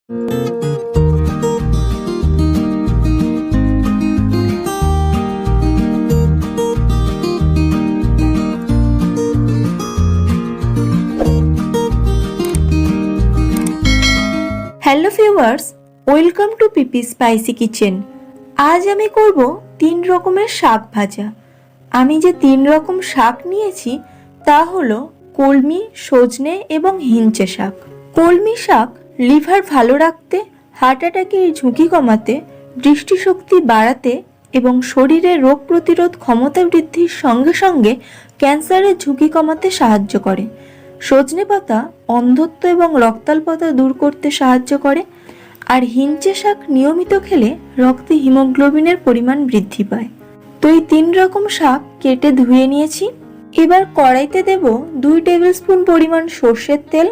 Hello viewers, welcome to PP spicy kitchen. আজ আমি করব 3 রকমের শাক ভাজা। আমি যে 3 রকম শাক নিয়েছি তা হলো কলমি, সজনে এবং হিঞ্চে শাক। কলমি শাক লিভার ভালো রাখতে, হার্ট অ্যাটাকের ঝুঁকি কমাতে, দৃষ্টিশক্তি বাড়াতে এবং শরীরে রোগ প্রতিরোধ ক্ষমতা বৃদ্ধির সঙ্গে সঙ্গে ক্যান্সারের ঝুঁকি কমাতে সাহায্য করে। সজনে পাতা অন্ধত্ব এবং রক্তাল্পতা দূর করতে সাহায্য করে। আর হিঞ্চে শাক নিয়মিত খেলে রক্তে হিমোগ্লোবিনের পরিমাণ বৃদ্ধি পায়। তো এই 3 রকম শাক কেটে ধুয়ে নিয়েছি। এবার কড়াইতে দেব 2 টেবিল স্পুন পরিমাণ সর্ষের তেল,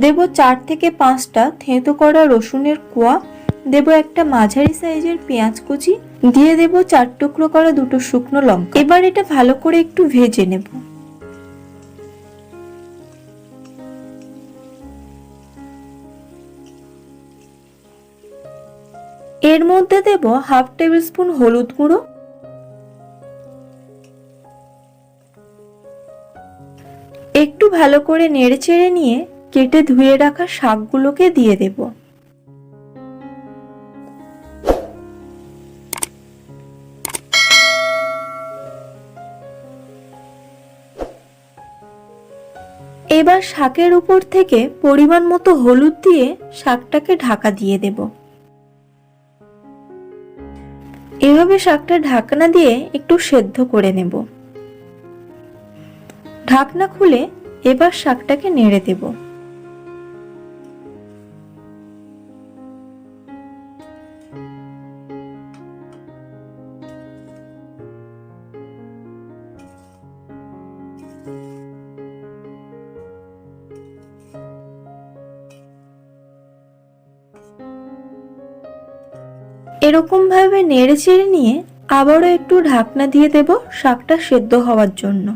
দেব 4 থেকে 5টা থেঁতো করা রসুনের কোয়া, দেব একটা মাঝারি সাইজের পেঁয়াজ কুচি, দিয়ে দেব 4 টুকরো করা 2টো শুকনো লঙ্কা। এবার এটা ভালো করে একটু ভেজে নেব। এর মধ্যে দেব হাফ টেবিল স্পুন হলুদ গুঁড়ো, একটু ভালো করে নেড়েচেড়ে নিয়ে কেটে ধুয়ে রাখা শাকগুলোকে দিয়ে দেব। এবার শাকের উপর থেকে পরিমাণ মতো হলুদ দিয়ে শাকটাকে ঢাকা দিয়ে দেব। এভাবে শাকটা ঢাকনা দিয়ে একটু সেদ্ধ করে নেব। ঢাকনা খুলে এবার শাকটাকে নেড়ে দেব। এরকম ভাবে নেড়ে চেড়ে নিয়ে আবারও একটু ঢাকনা দিয়ে দেব শাকটা সেদ্ধ হওয়ার জন্য।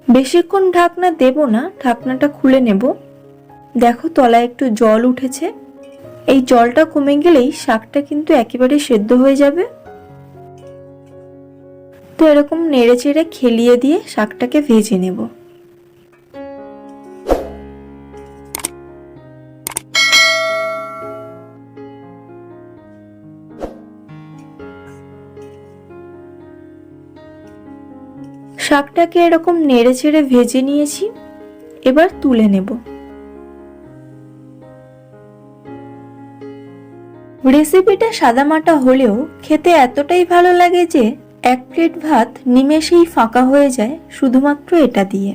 বেশিক্ষণ ঢাকনা দেব না, ঢাকনাটা খুলে নেব। দেখো তলায় একটু জল উঠেছে, এই জলটা কমে গেলেই শাকটা কিন্তু একেবারে সেদ্ধ হয়ে যাবে। তো এরকম নেড়ে চেড়ে খেলিয়ে দিয়ে শাকটাকে ভেজে নেব। শাকটাকে এরকম নেড়ে চেড়ে ভেজে নিয়েছি, এবার তুলে নেব। রেসিপিটা সাদামাটা হলেও খেতে এতটাই ভালো লাগে যে 1 প্লেট ভাত নিমেষেই ফাঁকা হয়ে যায় শুধুমাত্র এটা দিয়ে।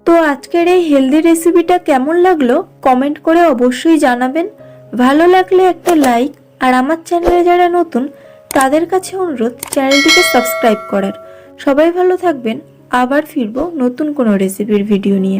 তো আজকের এই হেলদি রেসিপিটা কেমন লাগলো কমেন্ট করে অবশ্যই জানাবেন। ভালো লাগলে একটা লাইক, আর আমার চ্যানেলে যারা নতুন তাদের কাছে অনুরোধ চ্যানেলটিকে সাবস্ক্রাইব করার। সবাই ভালো থাকবেন। আবার ফিরবো নতুন কোনো রেসিপির ভিডিও নিয়ে।